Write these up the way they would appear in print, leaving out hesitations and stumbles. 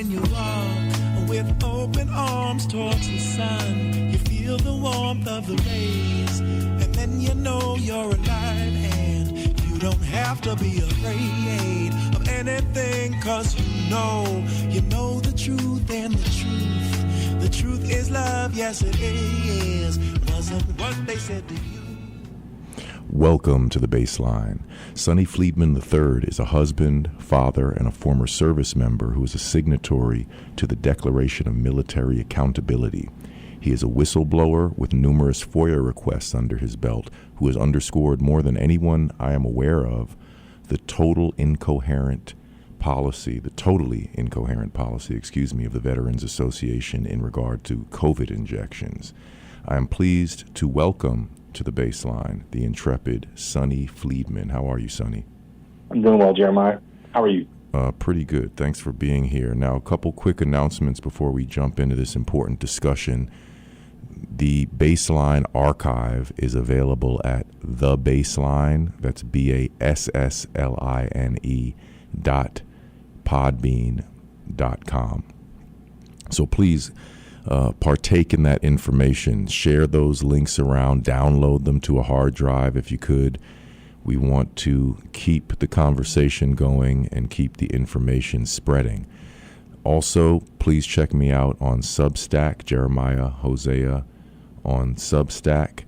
when you walk with open arms towards the sun. You feel the warmth of the rays, and then you know you're alive, and you don't have to be afraid of anything, 'cause you know the truth, and the truth is love, yes it is. Wasn't what they said to you. Welcome to the Bassline. Sonny Fleedman III is a husband, father, and a former service member who is a signatory to the Declaration of Military Accountability. He is a whistleblower with numerous FOIA requests under his belt, who has underscored more than anyone I am aware of the totally incoherent policy of the Veterans Association in regard to COVID injections. I am pleased to welcome to the Bassline the intrepid Sonny Fleedman. How are you, Sonny? I'm doing well, Jeremiah. How are you? Pretty good. Thanks for being here. Now, a couple quick announcements before we jump into this important discussion. The Bassline archive is available at The Bassline, that's BASSLINE.podbean.com. So please partake in that information. Share those links around. Download them to a hard drive if you could. We want to keep the conversation going and keep the information spreading. Also, please check me out on Substack, Jeremiah Hosea on Substack.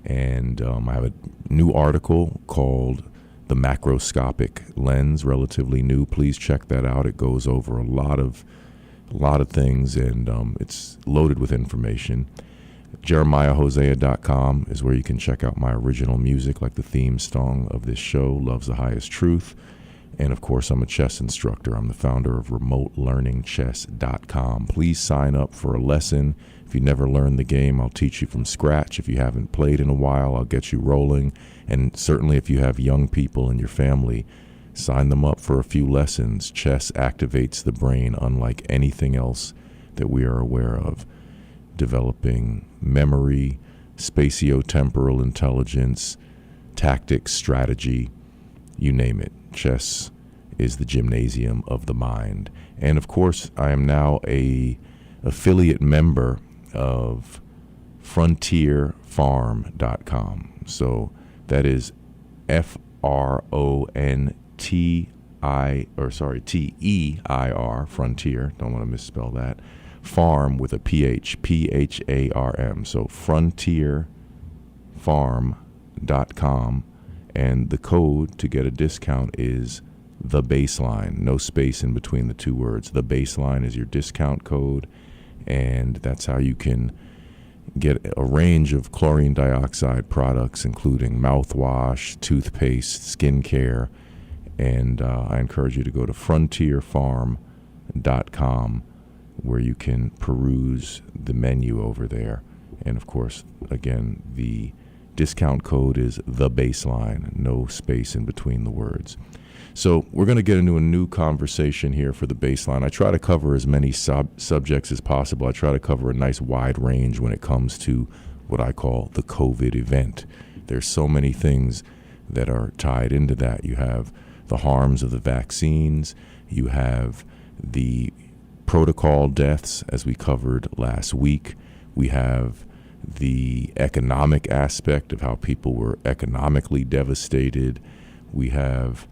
And I have a new article called The Macroscopic Lens, relatively new. Please check that out. It goes over a lot of things, and it's loaded with information. JeremiahHosea.com is where you can check out my original music, like the theme song of this show, Love's the Highest Truth. And of course, I'm a chess instructor. I'm the founder of RemoteLearningChess.com. Please sign up for a lesson. If you never learned the game, I'll teach you from scratch. If you haven't played in a while, I'll get you rolling. And certainly if you have young people in your family, sign them up for a few lessons. Chess activates the brain unlike anything else that we are aware of. Developing memory, spatiotemporal intelligence, tactics, strategy, you name it. Chess is the gymnasium of the mind. And of course, I am now a affiliate member of frontierfarm.com. So that is TEIR, Frontier, don't want to misspell that, farm with a PH, PHARM, so frontierfarm.com, and the code to get a discount is The Bassline, no space in between the two words. The Bassline is your discount code, and that's how you can get a range of chlorine dioxide products, including mouthwash, toothpaste, skincare. And I encourage you to go to frontierfarm.com, where you can peruse the menu over there. And of course, again, the discount code is The Bassline, no space in between the words. So we're going to get into a new conversation here for the Bassline. I try to cover as many subjects as possible. I try to cover a nice wide range when it comes to what I call the COVID event. There's so many things that are tied into that. You have the harms of the vaccines. You have the protocol deaths, as we covered last week. We have the economic aspect of how people were economically devastated. We have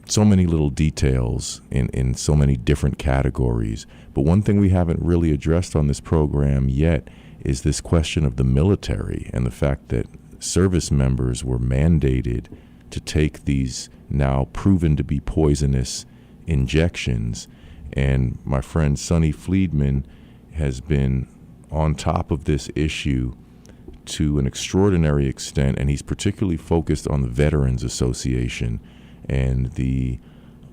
so many little details in so many different categories. But one thing we haven't really addressed on this program yet is this question of the military and the fact that service members were mandated to take these now proven to be poisonous injections. And my friend Sonny Fleedman has been on top of this issue to an extraordinary extent, and he's particularly focused on the Veterans Association and the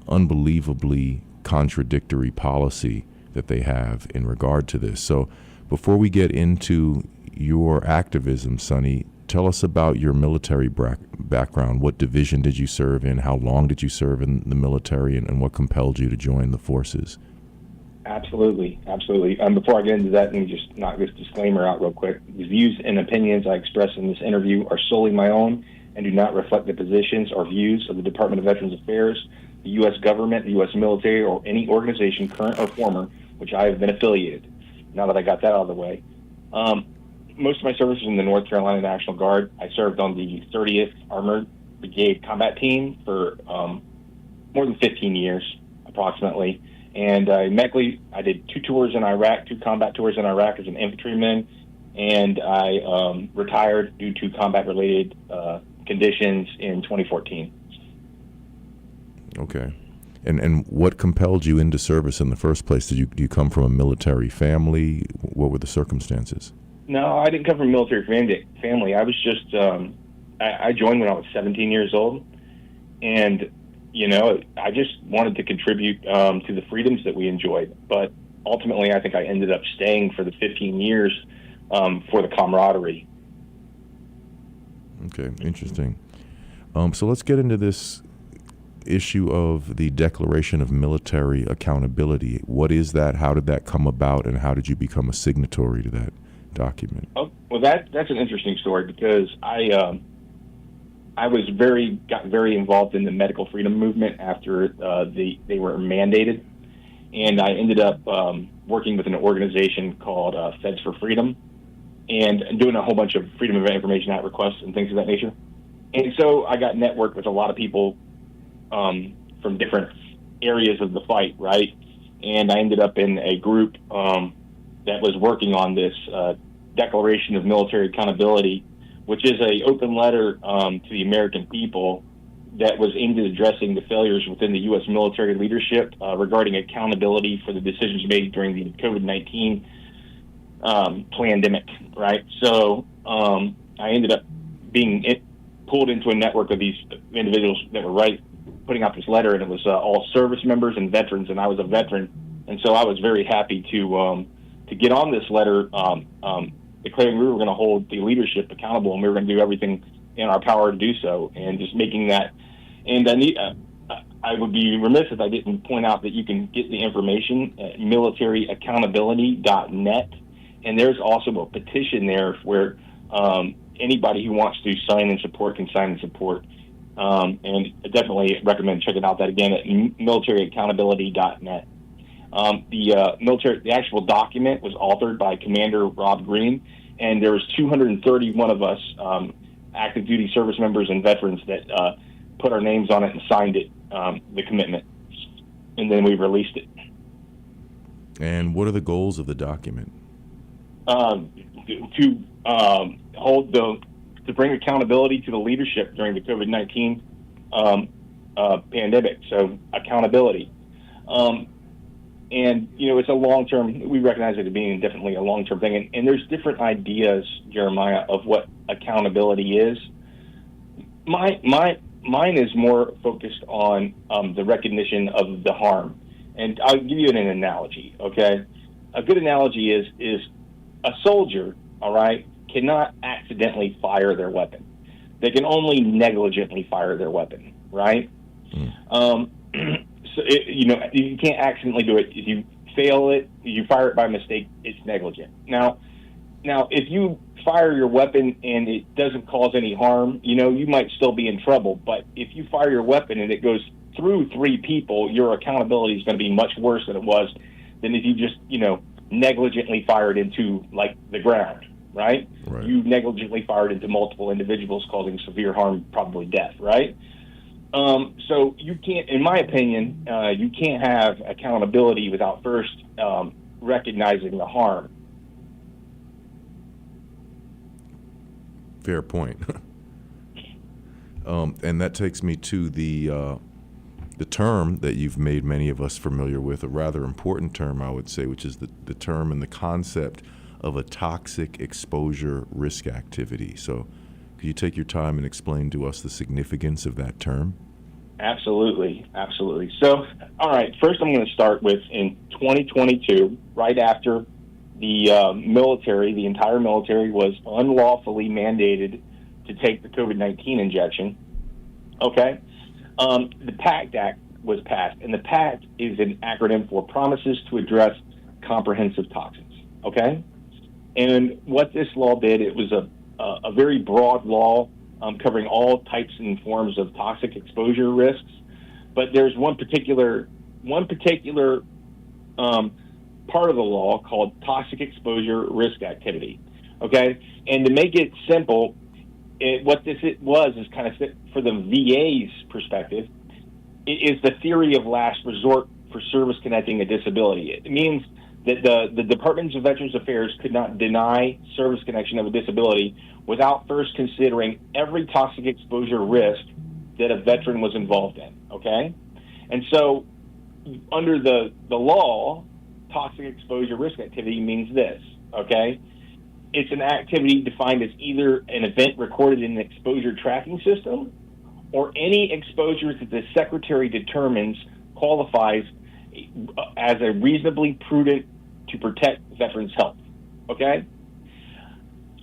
unbelievably contradictory policy that they have in regard to this. So before we get into your activism, Sonny, tell us about your military background. What division did you serve in? How long did you serve in the military, and what compelled you to join the forces? Absolutely. Before I get into that, let me just knock this disclaimer out real quick. The views and opinions I express in this interview are solely my own and do not reflect the positions or views of the Department of Veterans Affairs, the U.S. government, the U.S. military, or any organization, current or former, which I have been affiliated. Now that I got that out of the way. Most of my service was in the North Carolina National Guard. I served on the 30th Armored Brigade Combat Team for more than 15 years, approximately. And I did 2 tours in Iraq, 2 combat tours in Iraq as an infantryman, and I retired due to combat-related conditions in 2014. Okay. And what compelled you into service in the first place? Do you come from a military family? What were the circumstances? No, I didn't come from a military family. I was just, I joined when I was 17 years old, and, I just wanted to contribute to the freedoms that we enjoyed. But ultimately, I think I ended up staying for the 15 years for the camaraderie. Okay, interesting. So let's get into this issue of the Declaration of Military Accountability. What is that? How did that come about? And how did you become a signatory to that document? Oh, well, that's an interesting story because I got very involved in the medical freedom movement after they were mandated, and I ended up working with an organization called Feds for Freedom, and doing a whole bunch of Freedom of Information Act requests and things of that nature. And so I got networked with a lot of people from different areas of the fight, right? And I ended up in a group that was working on this Declaration of Military Accountability, which is an open letter to the American people that was aimed at addressing the failures within the U.S. military leadership regarding accountability for the decisions made during the COVID-19 pandemic, right? So I ended up being pulled into a network of these individuals that were putting out this letter, and it was all service members and veterans, and I was a veteran, and so I was very happy to get on this letter declaring we were going to hold the leadership accountable, and we were going to do everything in our power to do so, and just making that. And I would be remiss if I didn't point out that you can get the information at militaryaccountability.net, and there's also a petition there where anybody who wants to sign and support can sign and support. And I definitely recommend checking out that again at militaryaccountability.net. The actual document was authored by Commander Rob Green, and there was 231 of us, active duty service members and veterans that put our names on it and signed it, the commitment, and then we released it. And what are the goals of the document? To bring accountability to the leadership during the COVID-19 pandemic. So accountability. And, it's a long-term, we recognize it as being definitely a long-term thing. And there's different ideas, Jeremiah, of what accountability is. Mine is more focused on the recognition of the harm. And I'll give you an analogy, okay? A good analogy is a soldier, all right, cannot accidentally fire their weapon. They can only negligently fire their weapon, right? So, you can't accidentally do it. If you fail it, you fire it by mistake, it's negligent. Now, if you fire your weapon and it doesn't cause any harm, you might still be in trouble. But if you fire your weapon and it goes through 3 people, your accountability is going to be much worse than it was than if you just, negligently fired into, the ground, right? You negligently fired into multiple individuals, causing severe harm, probably death, right? So you can't, in my opinion, you can't have accountability without first recognizing the harm. Fair point. And that takes me to the term that you've made many of us familiar with, a rather important term, I would say, which is the term and the concept of a toxic exposure risk activity. So could you take your time and explain to us the significance of that term? Absolutely. So, all right, first I'm going to start with in 2022, right after the entire military was unlawfully mandated to take the COVID-19 injection, okay? The PACT Act was passed, and the PACT is an acronym for Promises to Address Comprehensive Toxins, okay? And what this law did, it was a very broad law covering all types and forms of toxic exposure risks. but there's one particular part of the law called toxic exposure risk activity. Okay, and to make it simple, what this was is kind of for the VA's perspective. It is the theory of last resort for service connecting a disability. It means that the Department of Veterans Affairs could not deny service connection of a disability without first considering every toxic exposure risk that a veteran was involved in, okay? And so under the law, toxic exposure risk activity means this, okay? It's an activity defined as either an event recorded in an exposure tracking system or any exposure that the Secretary determines qualifies as a reasonably prudent to protect veterans' health, okay?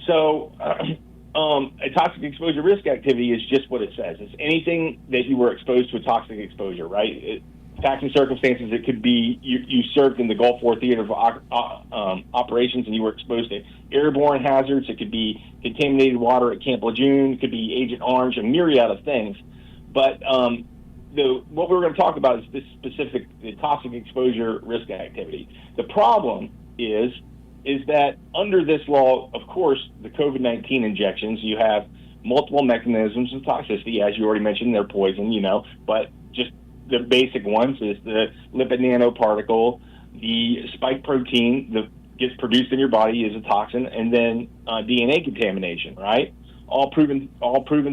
So a toxic exposure risk activity is just what it says. It's anything that you were exposed to a toxic exposure, right? Facts and circumstances, it could be you served in the Gulf War Theater of Operations and you were exposed to airborne hazards. It could be contaminated water at Camp Lejeune. It could be Agent Orange, a myriad of things. But what we're going to talk about is this specific toxic exposure risk activity. The problem is that under this law, of course, the COVID-19 injections, you have multiple mechanisms of toxicity. As you already mentioned, they're poison, but just the basic ones is the lipid nanoparticle, the spike protein that gets produced in your body is a toxin, and then DNA contamination, right? All proven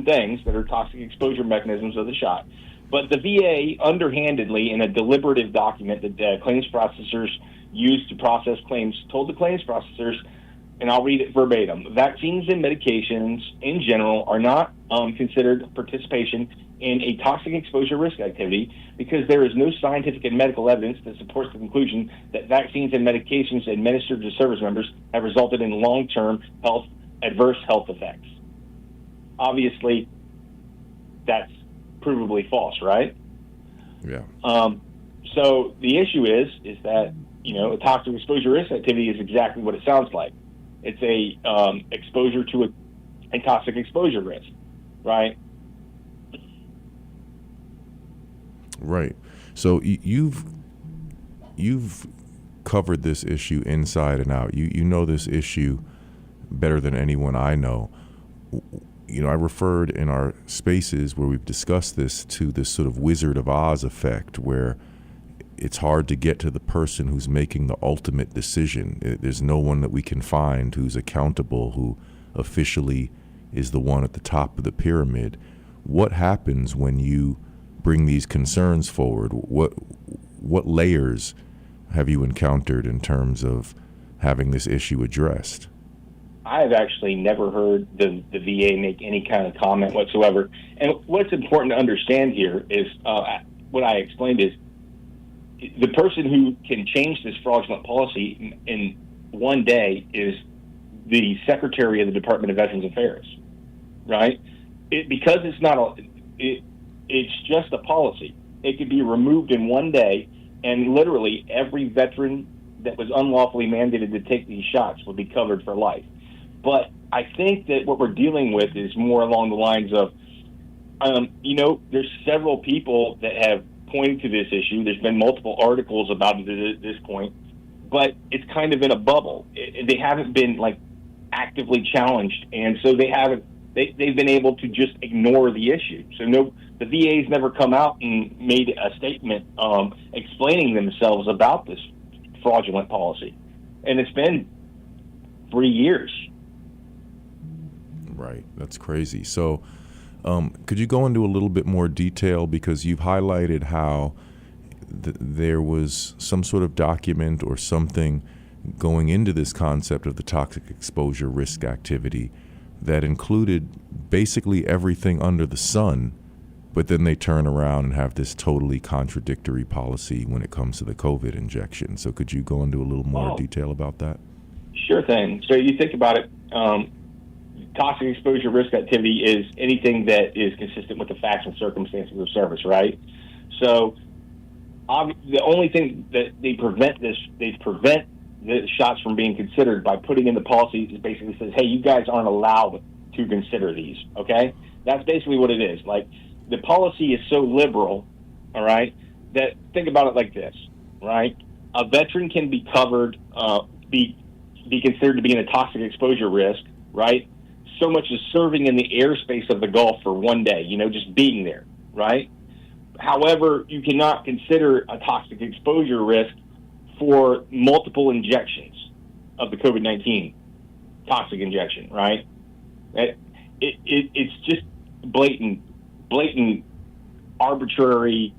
things that are toxic exposure mechanisms of the shot. But the VA underhandedly, in a deliberative document that claims processors used to process claims, told the claims processors, and I'll read it verbatim, vaccines and medications in general are not considered participation in a toxic exposure risk activity because there is no scientific and medical evidence that supports the conclusion that vaccines and medications administered to service members have resulted in long-term adverse health effects. Obviously, that's provably false, right? Yeah. So the issue is that, a toxic exposure risk activity is exactly what it sounds like. It's a exposure to a toxic exposure risk, right? Right. So you've covered this issue inside and out. You know this issue better than anyone I know. I referred in our spaces where we've discussed this to this sort of Wizard of Oz effect where it's hard to get to the person who's making the ultimate decision. There's no one that we can find who's accountable, who officially is the one at the top of the pyramid. What happens when you bring these concerns forward? What layers have you encountered in terms of having this issue addressed? I've actually never heard the VA make any kind of comment whatsoever. And what's important to understand here is what I explained is the person who can change this fraudulent policy in one day is the Secretary of the Department of Veterans Affairs, right? Because it's not it's just a policy. It could be removed in one day, and literally every veteran that was unlawfully mandated to take these shots will be covered for life. But I think that what we're dealing with is more along the lines of, there's several people that have pointed to this issue. There's been multiple articles about it at this point, but it's kind of in a bubble. They haven't been actively challenged, and so they've been able to just ignore the issue. So the VA's never come out and made a statement explaining themselves about this fraudulent policy, and it's been 3 years. Right, that's crazy. So could you go into a little bit more detail, because you've highlighted how there was some sort of document or something going into this concept of the toxic exposure risk activity that included basically everything under the sun, but then they turn around and have this totally contradictory policy when it comes to the COVID injection. So could you go into a little more detail about that? Sure thing. So you think about it, toxic exposure risk activity is anything that is consistent with the facts and circumstances of service, right? So the only thing that they prevent the shots from being considered by putting in the policy is basically says, hey, you guys aren't allowed to consider these, okay? That's basically what it is. The policy is so liberal all right, that think about it like this, right? A veteran can be covered, be considered to be in a toxic exposure risk, right? So much as serving in the airspace of the Gulf for one day, just being there, right? However, you cannot consider a toxic exposure risk for multiple injections of the COVID-19 toxic injection, right? It's just blatant arbitrary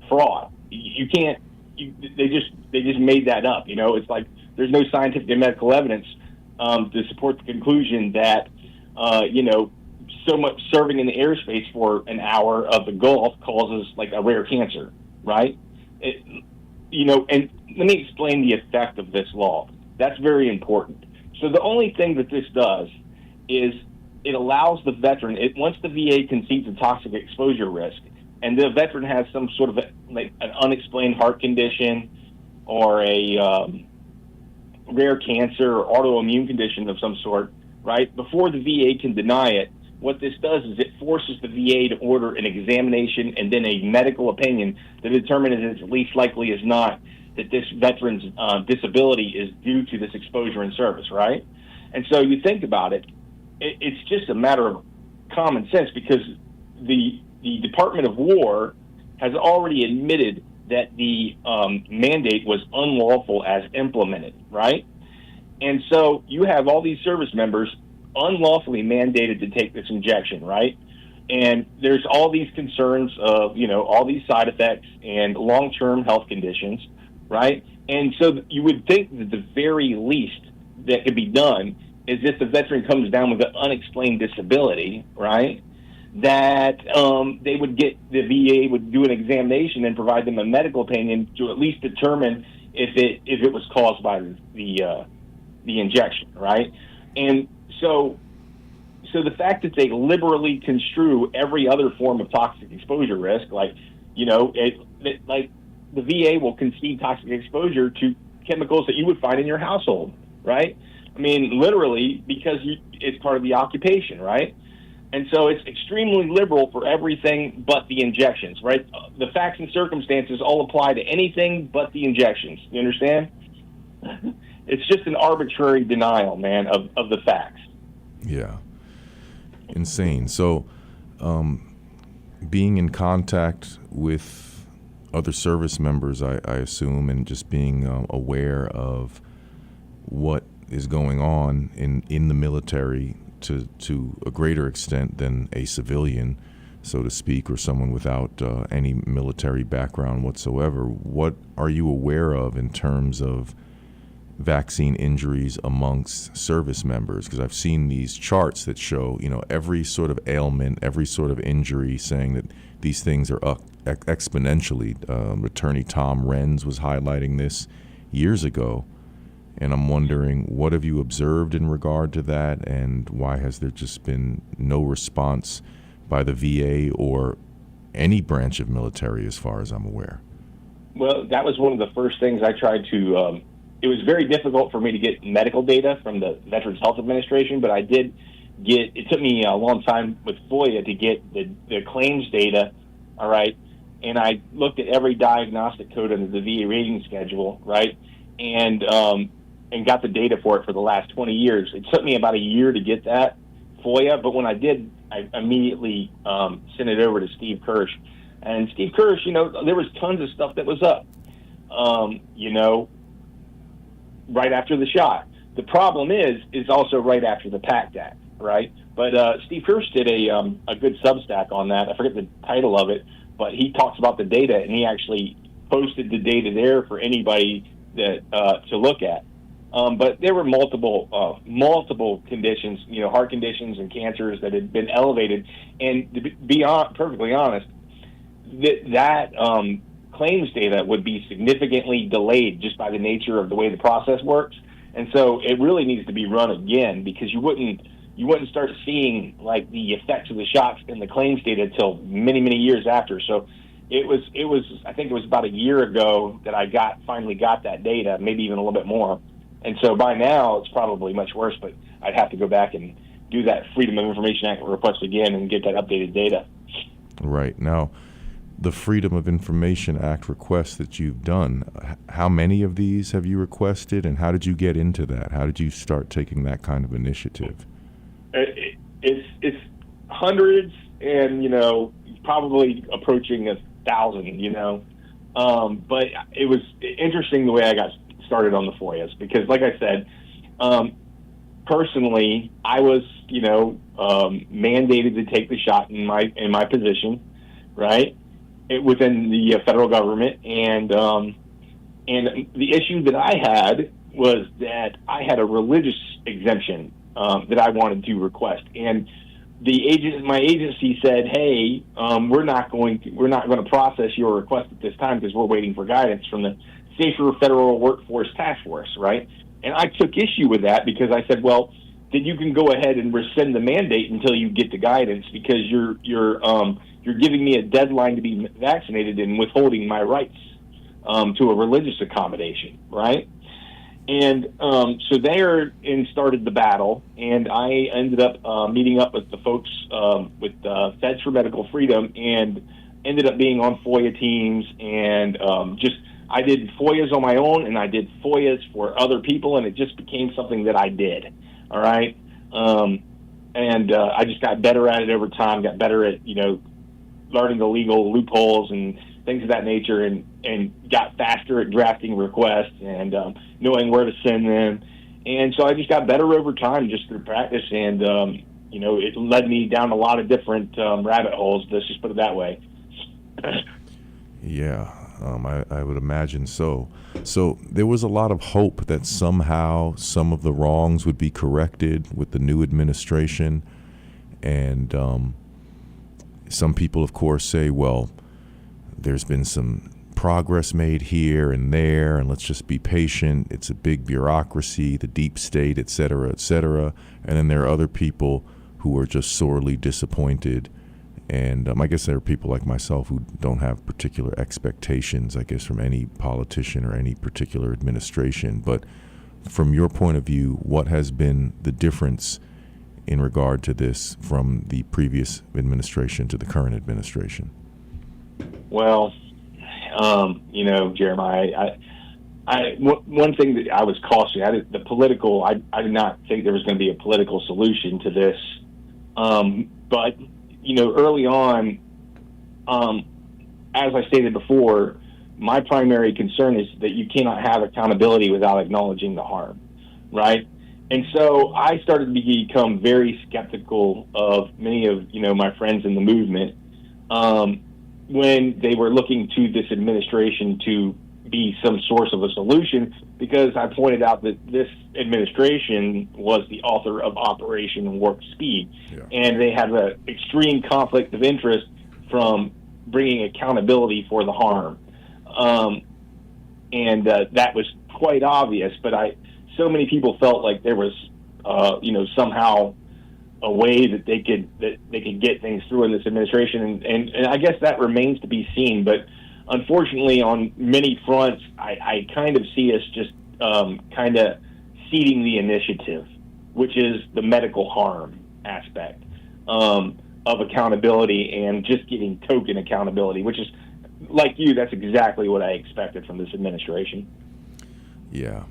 fraud. You can't. They just made that up. It's like there's no scientific and medical evidence to support the conclusion that so much serving in the airspace for an hour of the Gulf causes like a rare cancer, right? And let me explain the effect of this law. That's very important. So the only thing that this does is it allows the veteran, once the VA concedes a toxic exposure risk, and the veteran has some sort of an unexplained heart condition or a rare cancer or autoimmune condition of some sort, right? Before the VA can deny it, what this does is it forces the VA to order an examination and then a medical opinion to determine that it's least likely as not that this veteran's disability is due to this exposure in service, right? And so you think about it, it's just a matter of common sense because the Department of War has already admitted that the mandate was unlawful as implemented, right? And so you have all these service members unlawfully mandated to take this injection, right? And there's all these concerns of, all these side effects and long-term health conditions, right? And so you would think that the very least that could be done is if the veteran comes down with an unexplained disability, right, that they would the VA would do an examination and provide them a medical opinion to at least determine if it was caused by the injection, right? And so the fact that they liberally construe every other form of toxic exposure risk, like like the VA will concede toxic exposure to chemicals that you would find in your household, right? I mean, literally, because it's part of the occupation, right? And so it's extremely liberal for everything but the injections, right? The facts and circumstances all apply to anything but the injections. You understand? It's just an arbitrary denial, man, of the facts. Yeah. Insane. So being in contact with other service members, I assume, and just being aware of what is going on in the military to a greater extent than a civilian, so to speak, or someone without any military background whatsoever. What are you aware of in terms of vaccine injuries amongst service members? Because I've seen these charts that show, every sort of ailment, every sort of injury, saying that these things are exponentially. Attorney Tom Renz was highlighting this years ago. And I'm wondering, what have you observed in regard to that, and why has there just been no response by the VA or any branch of military as far as I'm aware? Well, that was one of the first things I tried to it was very difficult for me to get medical data from the Veterans Health Administration, but I did it took me a long time with FOIA to get the claims data, all right? And I looked at every diagnostic code under the VA rating schedule, right? And got the data for it for the last 20 years. It took me about a year to get that FOIA, but when I did, I immediately sent it over to Steve Kirsch. And Steve Kirsch, there was tons of stuff that was up, right after the shot. The problem is also right after the PACT Act, right? But Steve Kirsch did a good Substack on that. I forget the title of it, but he talks about the data, and he actually posted the data there for anybody that to look at. But there were multiple conditions, heart conditions and cancers that had been elevated. And to be perfectly honest, that claims data would be significantly delayed just by the nature of the way the process works. And so it really needs to be run again, because you wouldn't start seeing like the effects of the shots in the claims data until many, many years after. So it was I think it was about a year ago that I finally got that data, maybe even a little bit more. And so by now it's probably much worse, but I'd have to go back and do that Freedom of Information Act request again and get that updated data. Right. Now, the Freedom of Information Act requests that you've done, how many of these have you requested, and how did you get into that? How did you start taking that kind of initiative? It's hundreds, and probably approaching 1,000. But it was interesting the way I got started on the FOIAs, because, like I said, personally, I was mandated to take the shot in my position, right, within the federal government, and the issue that I had was that I had a religious exemption that I wanted to request, and my agency said, "Hey, we're not going to process your request at this time because we're waiting for guidance from the Safer Federal Workforce Task Force," right? And I took issue with that because I said, "Well, then you can go ahead and rescind the mandate until you get the guidance, because you're giving me a deadline to be vaccinated and withholding my rights to a religious accommodation," right? And so there started the battle, and I ended up meeting up with the folks with Feds for Medical Freedom, and ended up being on FOIA teams, and I did FOIAs on my own, and I did FOIAs for other people, and it just became something that I did, all right? And I just got better at it over time, got better at, learning the legal loopholes and things of that nature, and got faster at drafting requests and knowing where to send them. And so I just got better over time just through practice, and, it led me down a lot of different rabbit holes, let's just put it that way. Yeah, I would imagine so. So there was a lot of hope that somehow some of the wrongs would be corrected with the new administration, and some people, of course, say, well, there's been some progress made here and there, and let's just be patient. It's a big bureaucracy, the deep state, et cetera, et cetera. And then there are other people who are just sorely disappointed. And I guess there are people like myself who don't have particular expectations, I guess, from any politician or any particular administration. But from your point of view, what has been the difference in regard to this from the previous administration to the current administration? Well, Jeremiah, one thing that I was cautious, I did not think there was going to be a political solution to this. But early on, as I stated before, my primary concern is that you cannot have accountability without acknowledging the harm, right? And so I started to become very skeptical of many of, my friends in the movement when they were looking to this administration to be some source of a solution, because I pointed out that this administration was the author of Operation Warp Speed, and they have an extreme conflict of interest from bringing accountability for the harm. And that was quite obvious, but so many people felt like there was, somehow a way that they could get things through in this administration, and I guess that remains to be seen. But unfortunately, on many fronts, I kind of see us just kind of ceding the initiative, which is the medical harm aspect of accountability, and just getting token accountability, which is, like you, that's exactly what I expected from this administration. Yeah.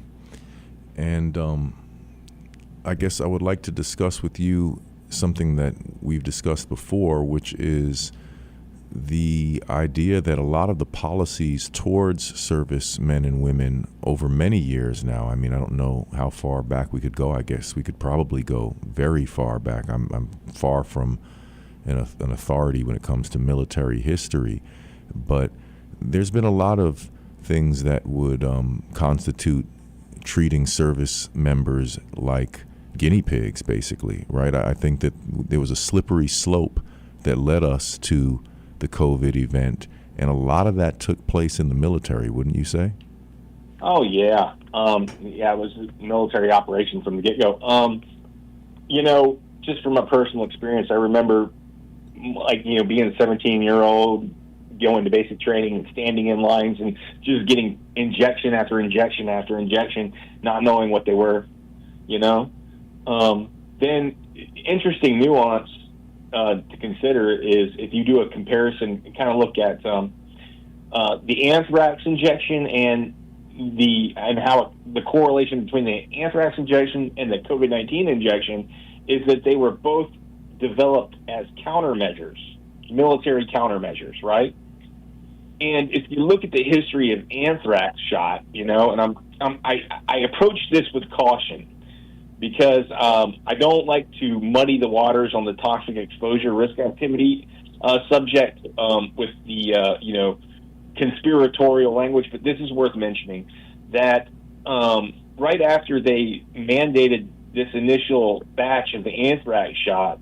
And I guess I would like to discuss with you something that we've discussed before, which is the idea that a lot of the policies towards service men and women over many years now, I mean, I don't know how far back we could go. I guess we could probably go very far back. I'm far from an authority when it comes to military history, but there's been a lot of things that would constitute treating service members like guinea pigs, basically, right? I think that there was a slippery slope that led us to the COVID event, and a lot of that took place in the military, wouldn't you say? Oh, yeah. It was a military operation from the get-go. Just from a personal experience, I remember, being a 17-year-old, going to basic training and standing in lines and just getting injection after injection after injection, not knowing what they were, Then, interesting nuance, to consider is if you do a comparison, kind of look at the anthrax injection and how the correlation between the anthrax injection and the COVID-19 injection is that they were both developed as countermeasures, military countermeasures, right? And if you look at the history of anthrax shot, and I approach this with caution because I don't like to muddy the waters on the toxic exposure risk activity subject with the conspiratorial language, but this is worth mentioning that right after they mandated this initial batch of the anthrax shot,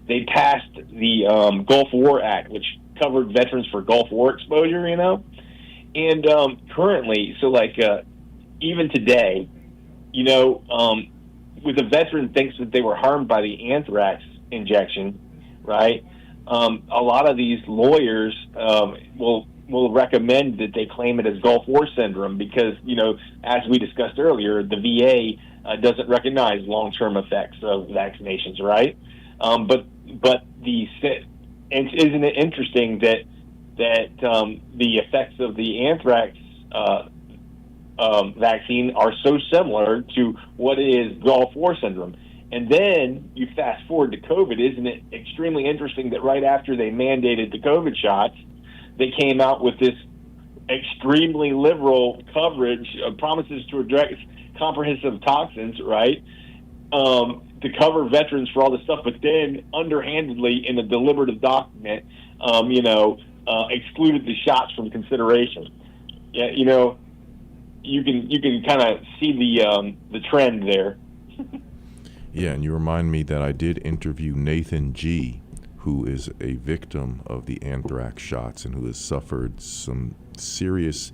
they passed the Gulf War Act, which covered veterans for Gulf War exposure, and currently, so even today, with a veteran thinks that they were harmed by the anthrax injection, right? A lot of these lawyers will recommend that they claim it as Gulf War syndrome because, as we discussed earlier, the VA doesn't recognize long-term effects of vaccinations, right? And isn't it interesting that the effects of the anthrax vaccine are so similar to what is Gulf War syndrome? And then you fast forward to COVID. Isn't it extremely interesting that right after they mandated the COVID shots, they came out with this extremely liberal coverage of promises to address comprehensive toxins, right? To cover veterans for all this stuff, but then underhandedly in a deliberative document, excluded the shots from consideration. Yeah, you can kind of see the trend there. Yeah, and you remind me that I did interview Nathan G., who is a victim of the anthrax shots and who has suffered some serious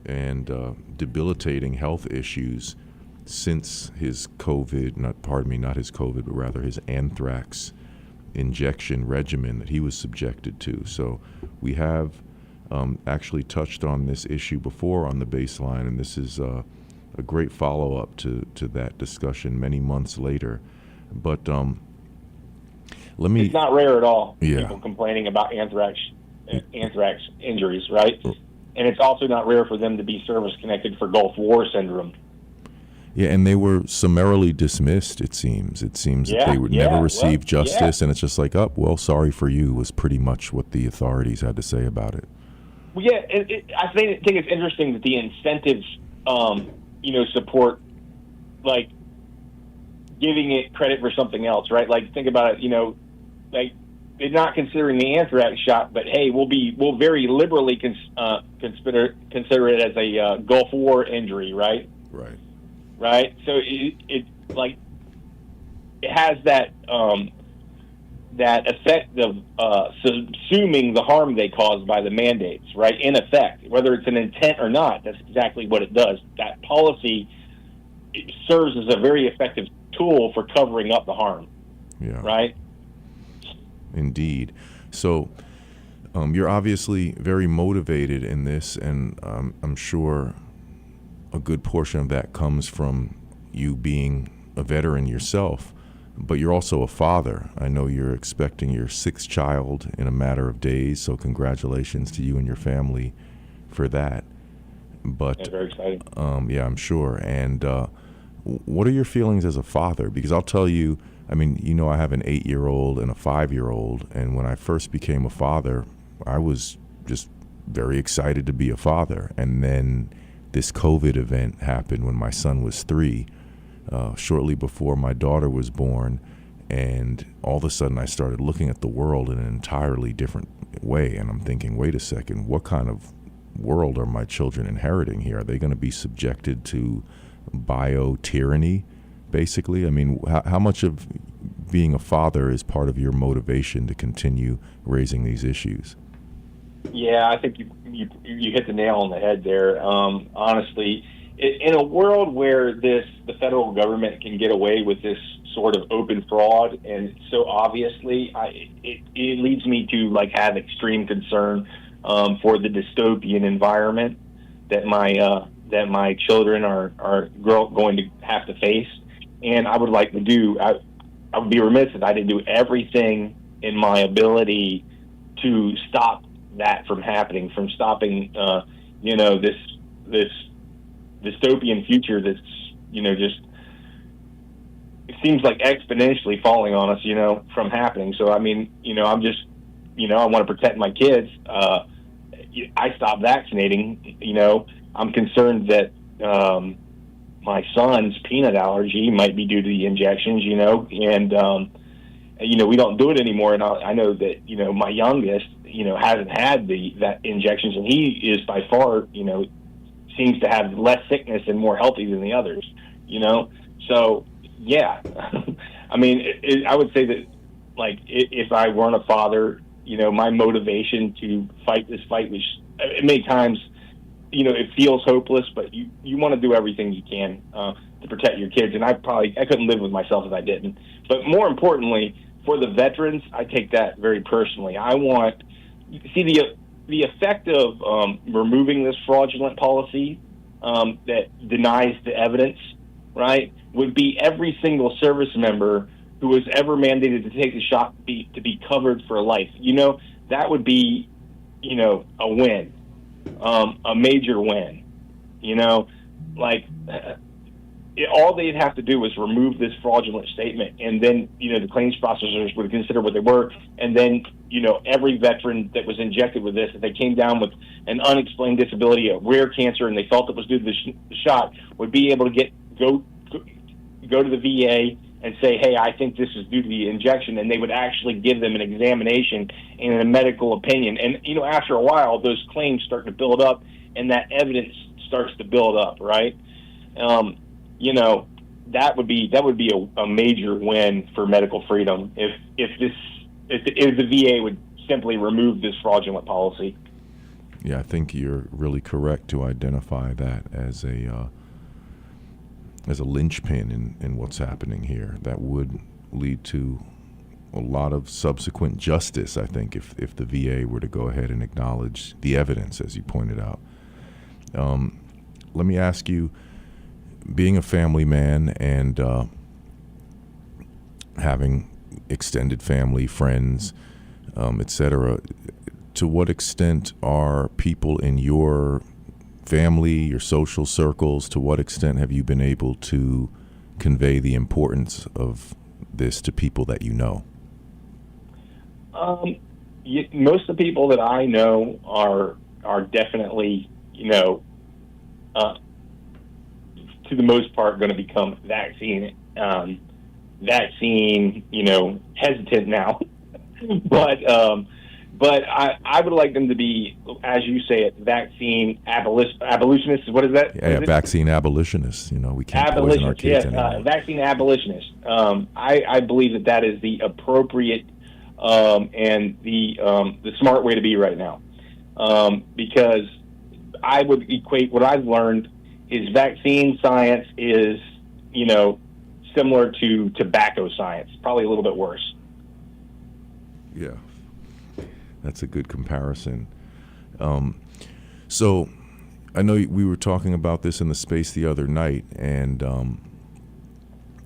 and debilitating health issues since his COVID, not his COVID, but rather his anthrax injection regimen that he was subjected to. So we have actually touched on this issue before on the Bassline, and this is a great follow-up to that discussion many months later. But it's not rare at all, yeah, people complaining about anthrax injuries, right? And it's also not rare for them to be service-connected for Gulf War syndrome. Yeah, and they were summarily dismissed, it seems. It seems that they would never receive justice, and it's just like, sorry for you, was pretty much what the authorities had to say about it. Well, yeah, I think it's interesting that the incentives, support, giving it credit for something else, right? Think about it, they're not considering the anthrax shot, but hey, we'll very liberally consider it as a Gulf War injury, right? Right. Right. So it has that effect of subsuming the harm they cause by the mandates, right? In effect, whether it's an intent or not, that's exactly what it does. That policy serves as a very effective tool for covering up the harm. Yeah. Right. Indeed. So you're obviously very motivated in this, and I'm sure a good portion of that comes from you being a veteran yourself, but you're also a father. I know you're expecting your 6th child in a matter of days, so congratulations to you and your family for that. But yeah, very exciting. Yeah, I'm sure. And what are your feelings as a father? Because I'll tell you, I have an 8-year-old and a 5-year-old, and when I first became a father, I was just very excited to be a father. And then this COVID event happened when my son was 3, shortly before my daughter was born, and all of a sudden I started looking at the world in an entirely different way, and I'm thinking, wait a second, what kind of world are my children inheriting here? Are they going to be subjected to bio-tyranny, basically? How much of being a father is part of your motivation to continue raising these issues? Yeah, I think you hit the nail on the head there. Honestly, in a world where the federal government can get away with this sort of open fraud, and so obviously, it leads me to have extreme concern for the dystopian environment that my children are going to have to face. And I would like to I would be remiss if I didn't do everything in my ability to stop that from happening, from stopping, this dystopian future that's, just, it seems like exponentially falling on us, from happening. So, I mean, I'm just, I want to protect my kids. I stopped vaccinating. I'm concerned that my son's peanut allergy might be due to the injections, and, we don't do it anymore. And I know that, my youngest, hasn't had that injections, and he is by far, seems to have less sickness and more healthy than the others, So, yeah, I mean, I would say that, like, if I weren't a father, my motivation to fight this fight was, many times, it feels hopeless, but you want to do everything you can to protect your kids. And I couldn't live with myself if I didn't. But more importantly, for the veterans, I take that very personally. The effect of removing this fraudulent policy that denies the evidence, right, would be every single service member who was ever mandated to take the shot to be covered for life. That would be, a win, a major win. All they'd have to do was remove this fraudulent statement, and then, the claims processors would consider what they were, and then, every veteran that was injected with this, if they came down with an unexplained disability, a rare cancer, and they felt it was due to the shot, would be able to go to the VA and say, hey, I think this is due to the injection, and they would actually give them an examination and a medical opinion. And, after a while, those claims start to build up, and that evidence starts to build up, right? That would be a major win for medical freedom if the VA would simply remove this fraudulent policy. Yeah, I think you're really correct to identify that as a linchpin in what's happening here. That would lead to a lot of subsequent justice, I think, if the VA were to go ahead and acknowledge the evidence, as you pointed out. Let me ask you, being a family man and having extended family, friends, etc., to what extent are people in your family, your social circles, to what extent have you been able to convey the importance of this to people that you know? Most of the people that I know are definitely, to the most part, going to become vaccine, hesitant now. But I would like them to be, as you say it, vaccine abolitionists. What is that? Yeah, vaccine abolitionists. We can't poison our kids anymore. Vaccine abolitionists. I believe that is the appropriate and the smart way to be right now, because I would equate what I've learned is vaccine science is, similar to tobacco science, probably a little bit worse. Yeah, that's a good comparison. So I know we were talking about this in the space the other night, and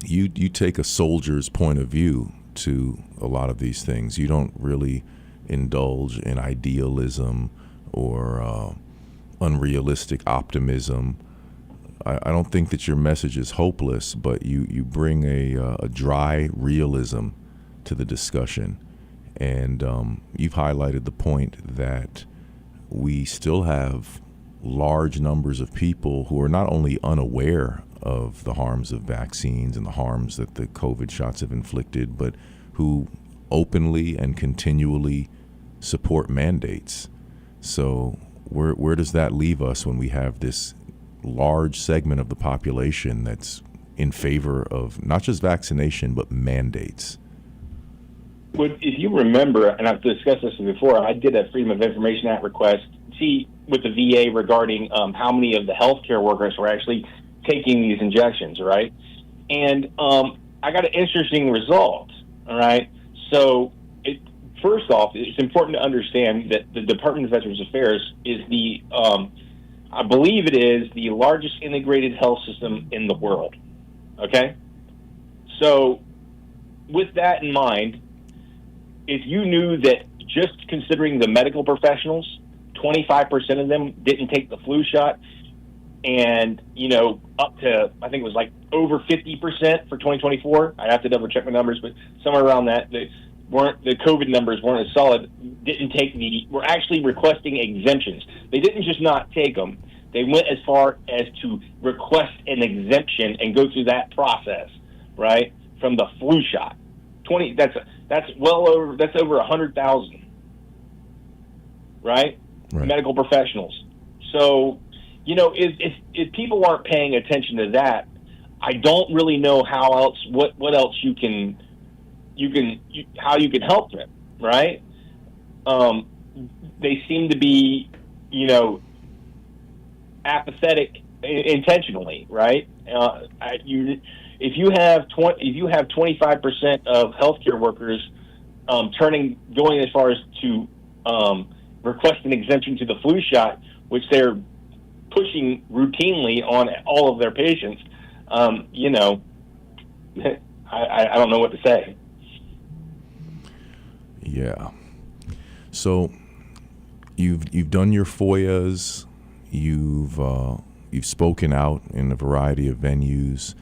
you take a soldier's point of view to a lot of these things. You don't really indulge in idealism or unrealistic optimism. I don't think that your message is hopeless, but you bring a dry realism to the discussion. And you've highlighted the point that we still have large numbers of people who are not only unaware of the harms of vaccines and the harms that the COVID shots have inflicted, but who openly and continually support mandates. So where does that leave us when we have this large segment of the population that's in favor of not just vaccination, but mandates? Well, if you remember, and I've discussed this before, I did a Freedom of Information Act request with the VA regarding how many of the healthcare workers were actually taking these injections, right? And I got an interesting result, all right? So first off, it's important to understand that the Department of Veterans Affairs is I believe it is the largest integrated health system in the world, okay? So with that in mind, if you knew that just considering the medical professionals, 25% of them didn't take the flu shot, and up to, I think it was like over 50% for 2024. I have to double check my numbers, but somewhere around that. The COVID numbers weren't as solid. Were actually requesting exemptions. They didn't just not take them. They went as far as to request an exemption and go through that process, right, from the flu shot. That's over 100,000, right? Medical professionals. So, if people aren't paying attention to that, I don't really know how else you can help them, right? They seem to be, apathetic intentionally, right? If you have 25% of healthcare workers going as far as to request an exemption to the flu shot, which they're pushing routinely on all of their patients, I don't know what to say. Yeah. So you've done your FOIAs. You've spoken out in a variety of venues.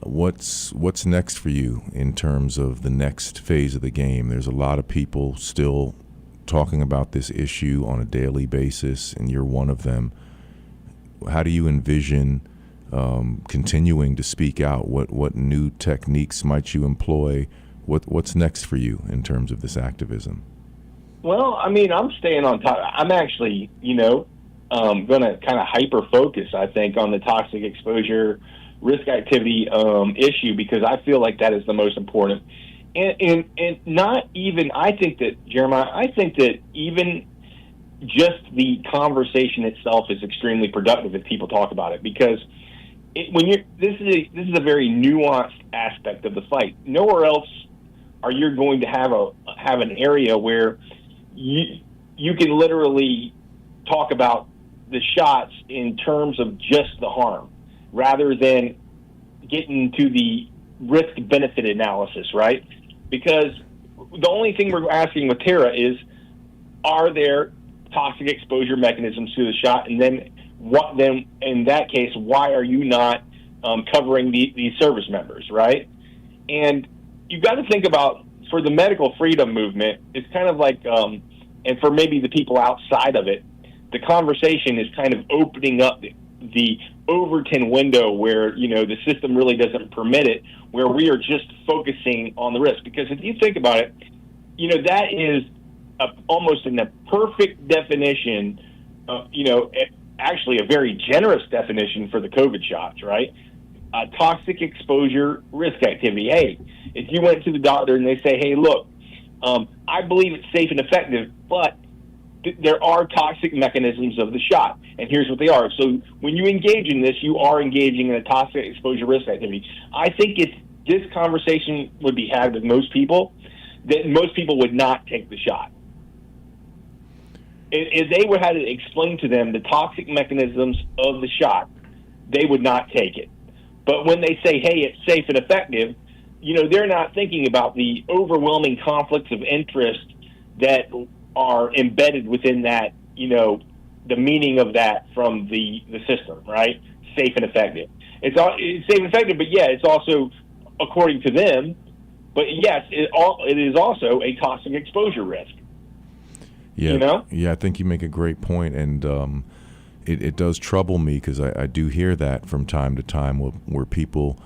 What's next for you in terms of the next phase of the game? There's a lot of people still talking about this issue on a daily basis, and you're one of them. How do you envision continuing to speak out? What new techniques might you employ? What's next for you in terms of this activism? Well, I'm staying on top. I'm actually, going to kind of hyper focus, I think, on the toxic exposure risk activity issue, because I feel like that is the most important. And not even, I think that, Jeremiah, even just the conversation itself is extremely productive if people talk about it, because this is a very nuanced aspect of the fight. Nowhere else are you going to have an area where you can literally talk about the shots in terms of just the harm, rather than getting to the risk-benefit analysis, right? Because the only thing we're asking with Tara is, are there toxic exposure mechanisms to the shot? And then in that case, why are you not covering these service members, right? And you've got to think about, for the medical freedom movement, it's kind of like, and for maybe the people outside of it, the conversation is kind of opening up the Overton window where, the system really doesn't permit it, where we are just focusing on the risk. Because if you think about it, that is almost in the perfect definition, actually a very generous definition for the COVID shots, right? Toxic exposure risk activity. Hey, if you went to the doctor and they say, hey, look, I believe it's safe and effective, but there are toxic mechanisms of the shot, and here's what they are. So when you engage in this, you are engaging in a toxic exposure risk activity. I think if this conversation would be had with most people, that most people would not take the shot. If they would have to explain to them the toxic mechanisms of the shot, they would not take it. But when they say, hey, it's safe and effective, they're not thinking about the overwhelming conflicts of interest that are embedded within that, the meaning of that from the system, right? Safe and effective. It's safe and effective, but yeah, it's also, according to them, but yes, it is also a toxic exposure risk. Yeah, Yeah, I think you make a great point, and it does trouble me, because I do hear that from time to time where people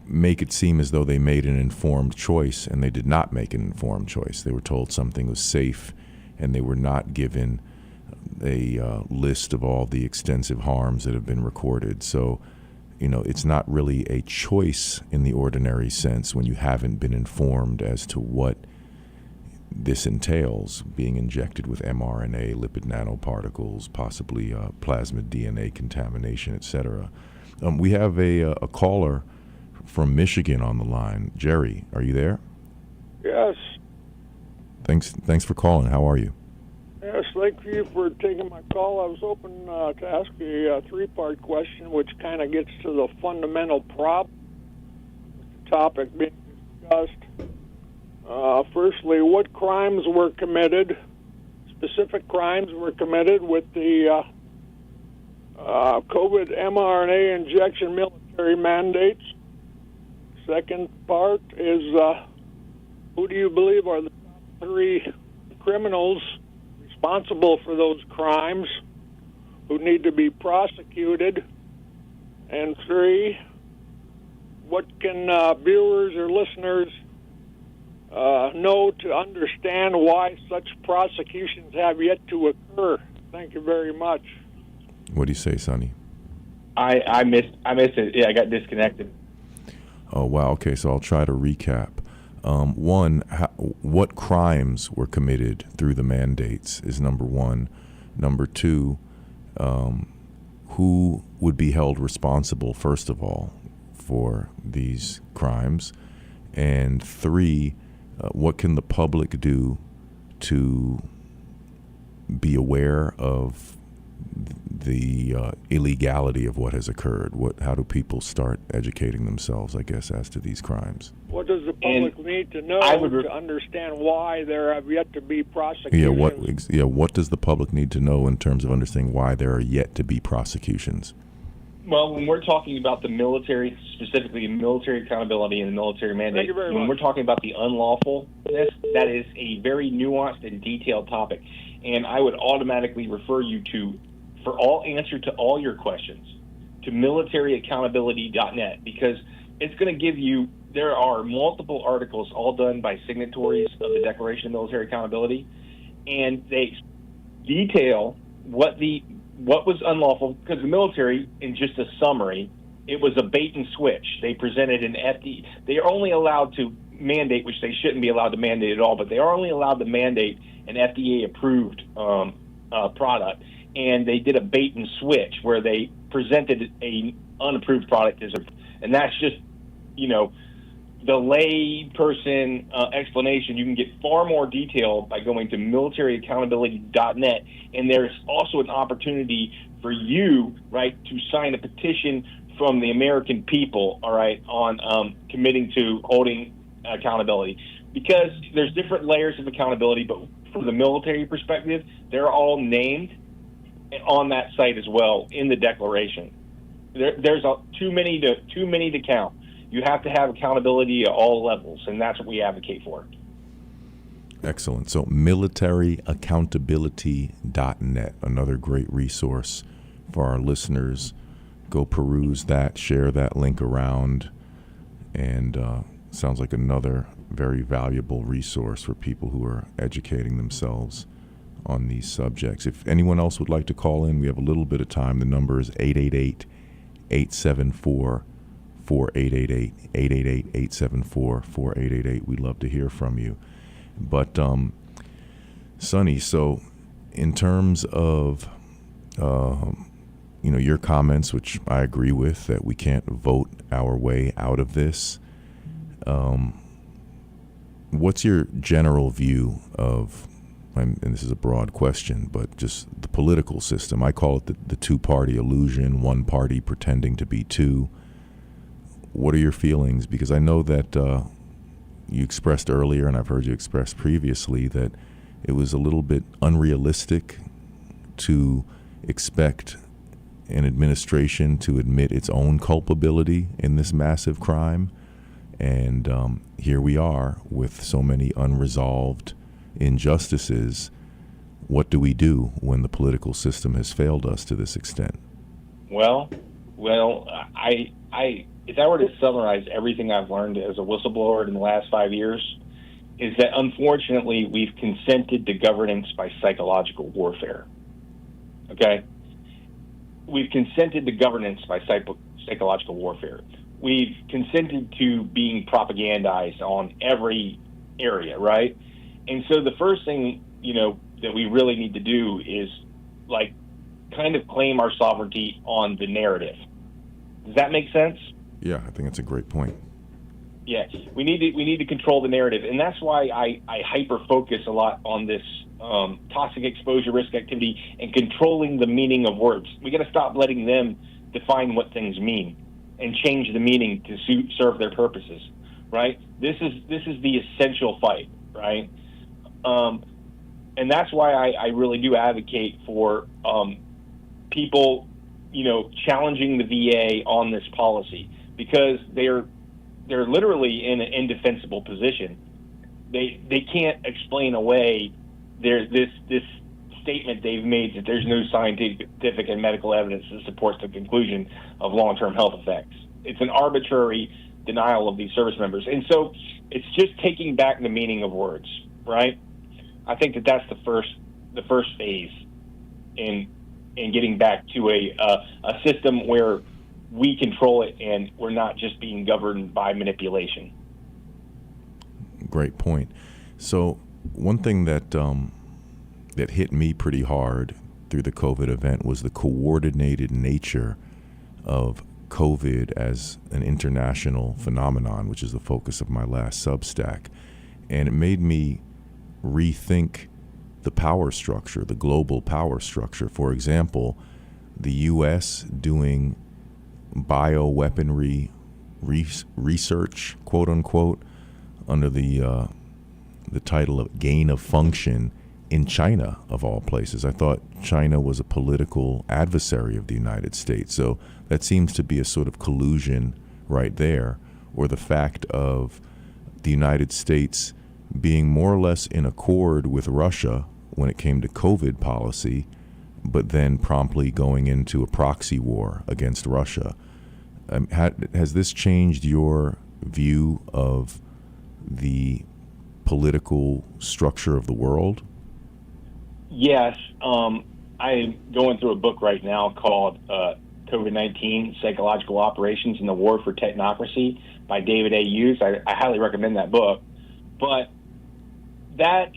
make it seem as though they made an informed choice, and they did not make an informed choice. They were told something was safe, and they were not given a list of all the extensive harms that have been recorded. So, it's not really a choice in the ordinary sense when you haven't been informed as to what this entails, being injected with mRNA, lipid nanoparticles, possibly plasmid DNA contamination, etc. We have a caller from Michigan on the line. Jerry, are you there? Yes. Thanks for calling. How are you? Yes, thank you for taking my call. I was hoping to ask a three-part question, which kind of gets to the fundamental problem, the topic being discussed. Firstly, what crimes were committed? Specific crimes were committed with the COVID mRNA injection military mandates. Second part is, who do you believe are the top 3 criminals responsible for those crimes who need to be prosecuted? And 3, what can viewers or listeners know to understand why such prosecutions have yet to occur? Thank you very much. What do you say, Sonny? I missed it. Yeah, I got disconnected. Oh, wow. Okay, so I'll try to recap. One, what crimes were committed through the mandates is number one. Number two, who would be held responsible, first of all, for these crimes? And 3, what can the public do to be aware of the illegality of what has occurred? How do people start educating themselves, I guess, as to these crimes? What does the public need to know to understand why there have yet to be prosecutions? What does the public need to know in terms of understanding why there are yet to be prosecutions? Well, when we're talking about the military, specifically military accountability and the military mandate, when we're talking about the unlawfulness, that is a very nuanced and detailed topic. And I would automatically refer you to, for all answer to all your questions, to militaryaccountability.net, because it's going to give you, there are multiple articles all done by signatories of the Declaration of Military Accountability, and they detail what was unlawful, because the military, in just a summary, it was a bait and switch. They presented an FDA. They are only allowed to mandate, which they shouldn't be allowed to mandate at all, but they are only allowed to mandate an FDA-approved product. And they did a bait and switch where they presented a unapproved product and that's just, the lay person explanation. You can get far more detail by going to militaryaccountability.net, and there's also an opportunity for you, right, to sign a petition from the American people, all right, on committing to holding accountability, because there's different layers of accountability, but from the military perspective, they're all named on that site as well in the Declaration. There's too many to count. You have to have accountability at all levels, and that's what we advocate for. Excellent. So militaryaccountability.net, another great resource for our listeners. Go peruse that, share that link around, and sounds like another very valuable resource for people who are educating themselves on these subjects. If anyone else would like to call in, we have a little bit of time. The number is 888-874-4888, 888-874-4888. We'd love to hear from you. But, Sonny, so in terms of, your comments, which I agree with, that we can't vote our way out of this, what's your general view of, and this is a broad question, but just the political system? I call it the two-party illusion, one party pretending to be two. What are your feelings? Because I know that you expressed earlier, and I've heard you express previously, that it was a little bit unrealistic to expect an administration to admit its own culpability in this massive crime. And here we are with so many unresolved injustices. What do we do when the political system has failed us to this extent? Well, I if I were to summarize everything I've learned as a whistleblower in the last 5 years, is that unfortunately we've consented to governance by psychological warfare. Okay? We've consented to governance by psychological warfare. We've consented to being propagandized on every area, right? And so the first thing, that we really need to do is kind of claim our sovereignty on the narrative. Does that make sense? Yeah, I think that's a great point. Yeah, we need to control the narrative, and that's why I hyper focus a lot on this toxic exposure risk activity and controlling the meaning of words. We got to stop letting them define what things mean and change the meaning to serve their purposes. right? This is the essential fight, right? And that's why I really do advocate for people, challenging the VA on this policy, because they're literally in an indefensible position. They can't explain away this statement they've made that there's no scientific and medical evidence that supports the conclusion of long-term health effects. It's an arbitrary denial of these service members. And so it's just taking back the meaning of words, right? I think that's the first phase in getting back to a system where we control it and we're not just being governed by manipulation. Great point. So one thing that that hit me pretty hard through the COVID event was the coordinated nature of COVID as an international phenomenon, which is the focus of my last Substack. And it made me rethink the power structure, the global power structure. For example, the U.S. doing bioweaponry research, quote unquote, under the title of gain of function in China, of all places. I thought China was a political adversary of the United States. So that seems to be a sort of collusion right there, or the fact of the United States being more or less in accord with Russia when it came to COVID policy, but then promptly going into a proxy war against Russia. Has this changed your view of the political structure of the world? Yes. I'm going through a book right now called COVID-19, Psychological Operations in the War for Technocracy by David A. Hughes. I highly recommend that book. But that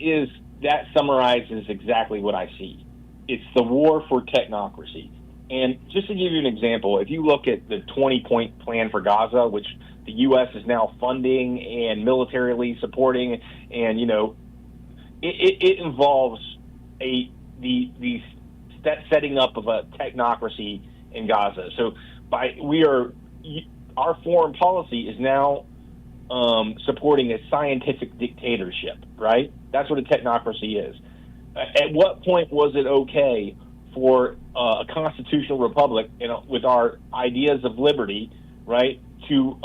summarizes exactly what I see. It's the war for technocracy. And just to give you an example, if you look at the 20-point plan for Gaza, which the U.S. is now funding and militarily supporting, and it involves the setting up of a technocracy in Gaza. So our foreign policy is now supporting a scientific dictatorship, right? That's what a technocracy is. At what point was it okay for a constitutional republic, with our ideas of liberty, right, to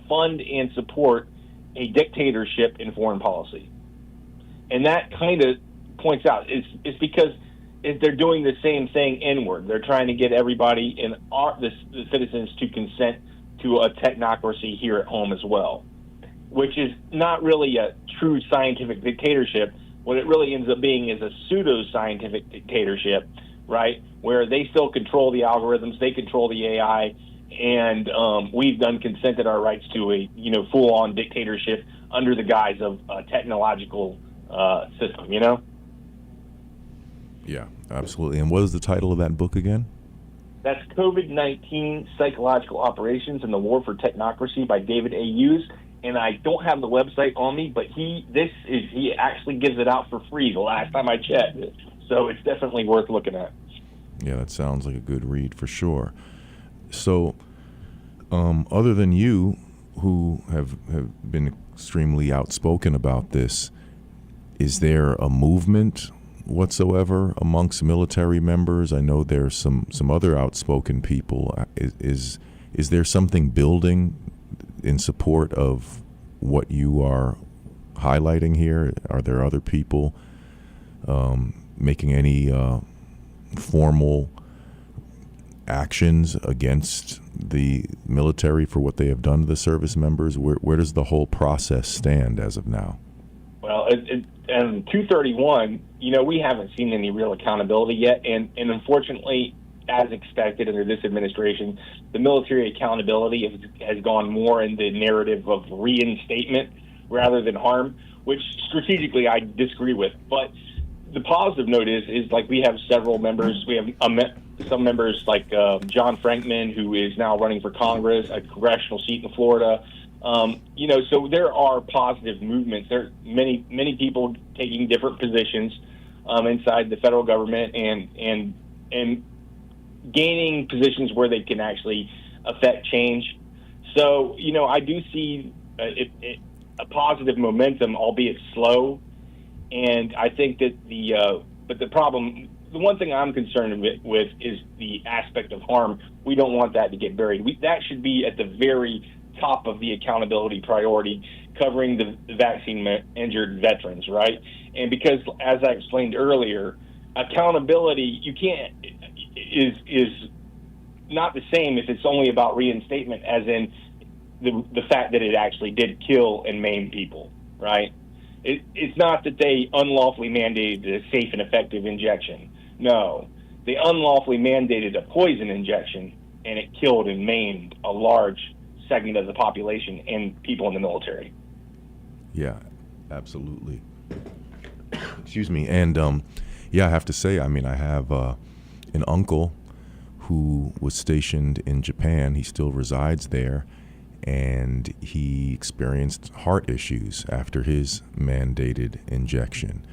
fund and support a dictatorship in foreign policy? And that kind of points out it's because they're doing the same thing inward. They're trying to get everybody the citizens to consent to a technocracy here at home as well, which is not really a true scientific dictatorship. What it really ends up being is a pseudo-scientific dictatorship, right, where they still control the algorithms, they control the AI, and we've done consented our rights to a full-on dictatorship under the guise of a technological system, Yeah, absolutely. And what is the title of that book again? That's COVID-19, Psychological Operations and the War for Technocracy by David A. Hughes. And I don't have the website on me, but he actually gives it out for free the last time I checked. So it's definitely worth looking at. Yeah, that sounds like a good read for sure. So, other than you, who have been extremely outspoken about this, is there a movement whatsoever amongst military members? I know there's some other outspoken people. Is there something building in support of what you are highlighting here? Are there other people making any formal actions against the military for what they have done to the service members? Where does the whole process stand as of now? Well, and 231, we haven't seen any real accountability yet, and unfortunately, as expected under this administration, the military accountability has gone more in the narrative of reinstatement rather than harm, which strategically I disagree with. But the positive note is like we have several members. We have some members like John Frankman, who is now running for Congress, a congressional seat in Florida. So there are positive movements. There are many people taking different positions inside the federal government and gaining positions where they can actually affect change. So, I do see a positive momentum, albeit slow. And I think that but the problem, the one thing I'm concerned with is the aspect of harm. We don't want that to get buried. That should be at the very top of the accountability priority, covering the vaccine-injured veterans, right? And because, as I explained earlier, accountability is not the same if it's only about reinstatement, as in the fact that it actually did kill and maim people, right? It's not that they unlawfully mandated a safe and effective injection. No, they unlawfully mandated a poison injection, and it killed and maimed a large segment of the population and people in the military. Yeah, absolutely. Excuse me. And yeah, I have to say, I mean, I have an uncle who was stationed in Japan. He still resides there, and he experienced heart issues after his mandated injection.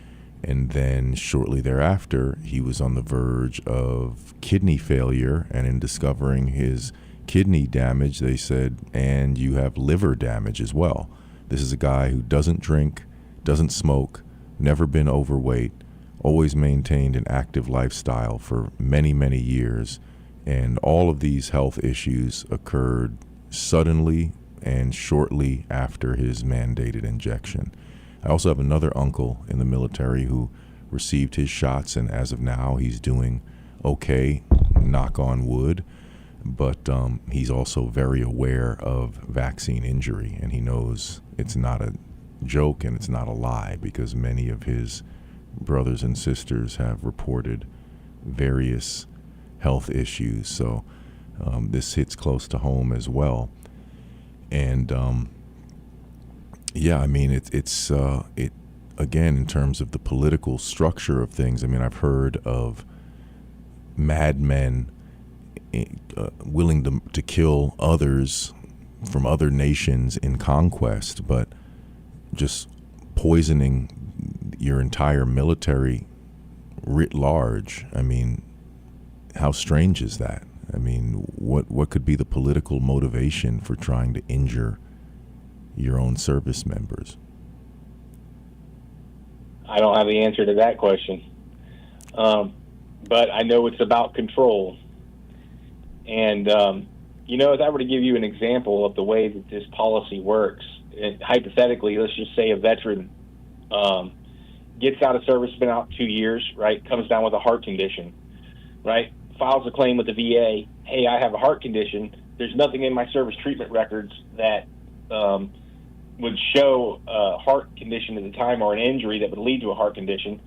And then shortly thereafter, he was on the verge of kidney failure, and in discovering his kidney damage, they said, and you have liver damage as well. This is a guy who doesn't drink, doesn't smoke, never been overweight, always maintained an active lifestyle for many, many years. And all of these health issues occurred suddenly and shortly after his mandated injection. I also have another uncle in the military who received his shots, and as of now, he's doing okay, knock on wood. But he's also very aware of vaccine injury, and he knows it's not a joke and it's not a lie, because many of his brothers and sisters have reported various health issues. So this hits close to home as well. And yeah, I mean, it's again, in terms of the political structure of things, I mean, I've heard of madmen willing to kill others from other nations in conquest, but just poisoning your entire military writ large. I mean, how strange is that? I mean, what could be the political motivation for trying to injure your own service members? I don't have the answer to that question. But I know it's about control. And, if I were to give you an example of the way that this policy works, hypothetically, let's just say a veteran gets out of service, been out 2 years, right, comes down with a heart condition, right, files a claim with the VA, hey, I have a heart condition, there's nothing in my service treatment records that would show a heart condition at the time or an injury that would lead to a heart condition.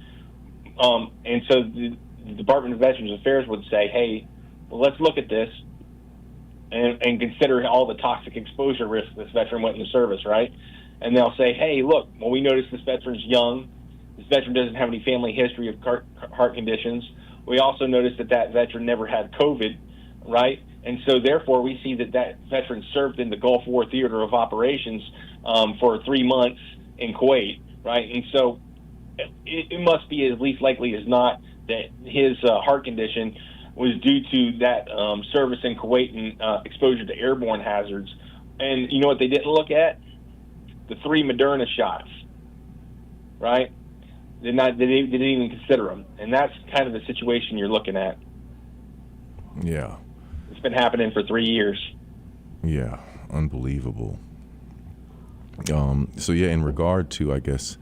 And so the Department of Veterans Affairs would say, hey, well, let's look at this and consider all the toxic exposure risks this veteran went into service, right? And they'll say, hey, look, well, we noticed this veteran's young. This veteran doesn't have any family history of heart conditions. We also noticed that veteran never had COVID, right? And so, therefore, we see that veteran served in the Gulf War theater of operations for 3 months in Kuwait, right? And so it must be as least likely as not that his heart condition was due to that service in Kuwait and exposure to airborne hazards. And you know what they didn't look at? The 3 Moderna shots, right? They didn't even consider them. And that's kind of the situation you're looking at. Yeah. It's been happening for 3 years. Yeah, unbelievable. So yeah, in regard to, I guess,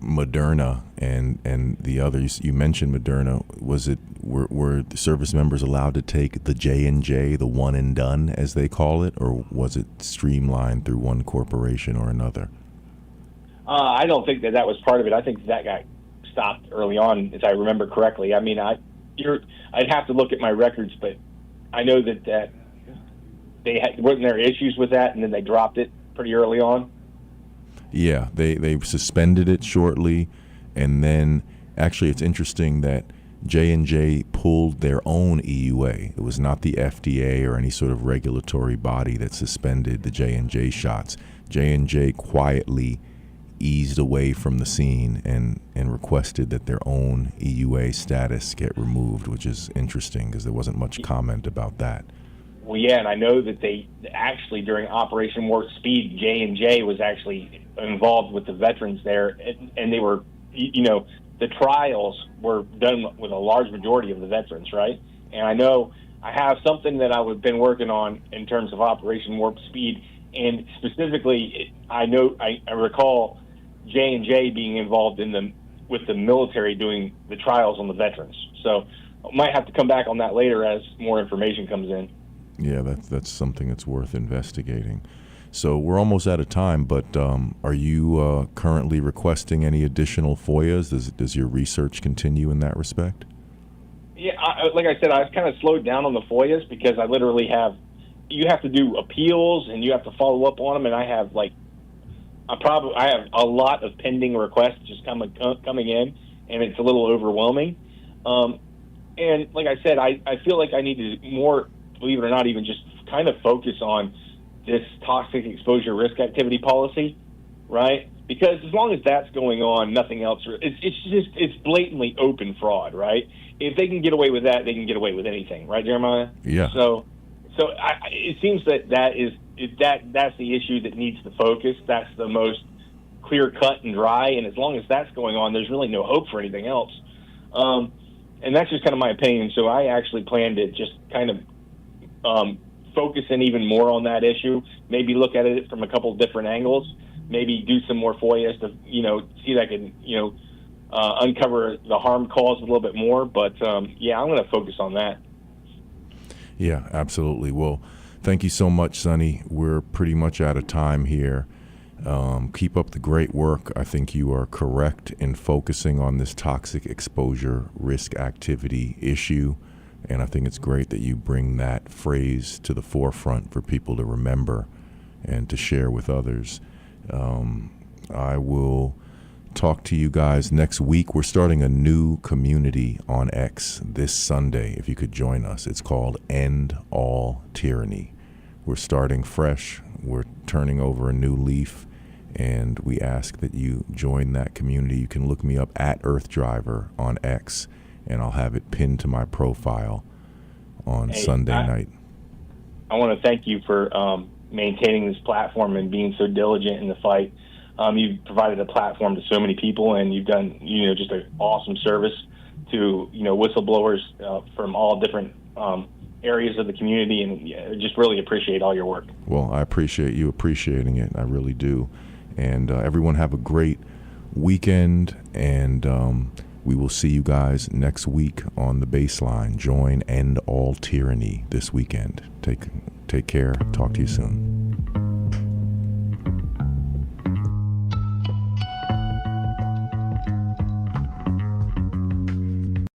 Moderna and the others, you mentioned Moderna. Were the service members allowed to take the J&J, the one and done, as they call it, or was it streamlined through one corporation or another? I don't think that was part of it. I think that got stopped early on, as I remember correctly. I mean, I'd have to look at my records, but I know that wasn't there issues with that, and then they dropped it pretty early on. Yeah, they suspended it shortly, and then actually it's interesting that J&J pulled their own EUA. It was not the FDA or any sort of regulatory body that suspended the J&J shots. J&J quietly eased away from the scene and requested that their own EUA status get removed, which is interesting because there wasn't much comment about that. Well, yeah, and I know that they actually, during Operation Warp Speed, J&J was actually involved with the veterans there, and they were, the trials were done with a large majority of the veterans, right? And I know I have something that I've been working on in terms of Operation Warp Speed, and specifically, I recall J&J being involved with the military doing the trials on the veterans. So I might have to come back on that later as more information comes in. Yeah, that's something that's worth investigating. So we're almost out of time, but are you currently requesting any additional FOIAs? Does your research continue in that respect? Yeah, like I said, I've kind of slowed down on the FOIAs because I literally you have to do appeals and you have to follow up on them, and I have a lot of pending requests just coming in, and it's a little overwhelming. And like I said, I feel like I need to more, believe it or not, even just kind of focus on this toxic exposure risk activity policy, right? Because as long as that's going on, nothing else. It's blatantly open fraud, right? If they can get away with that, they can get away with anything, right, Jeremiah? Yeah. So it seems that's the issue that needs the focus. That's the most clear cut and dry. And as long as that's going on, there's really no hope for anything else. And that's just kind of my opinion. So I actually plan to just kind of focus in even more on that issue. Maybe look at it from a couple different angles. Maybe do some more FOIAs to see if I can uncover the harm caused a little bit more. But yeah, I'm going to focus on that. Yeah, absolutely. Well, thank you so much, Sonny. We're pretty much out of time here. Keep up the great work. I think you are correct in focusing on this toxic exposure risk activity issue. And I think it's great that you bring that phrase to the forefront for people to remember and to share with others. I will talk to you guys next week. We're starting a new community on X this Sunday, if you could join us. It's called End All Tyranny. We're starting fresh. We're turning over a new leaf, and we ask that you join that community. You can look me up at EarthDriver on X, and I'll have it pinned to my profile on Sunday night. I want to thank you for maintaining this platform and being so diligent in the fight. You've provided a platform to so many people, and you've done just an awesome service to whistleblowers from all different areas of the community, and just really appreciate all your work. Well, I appreciate you appreciating it. I really do. And everyone have a great weekend, and we will see you guys next week on the Bassline. Join End All Tyranny this weekend. Take care. Talk to you soon.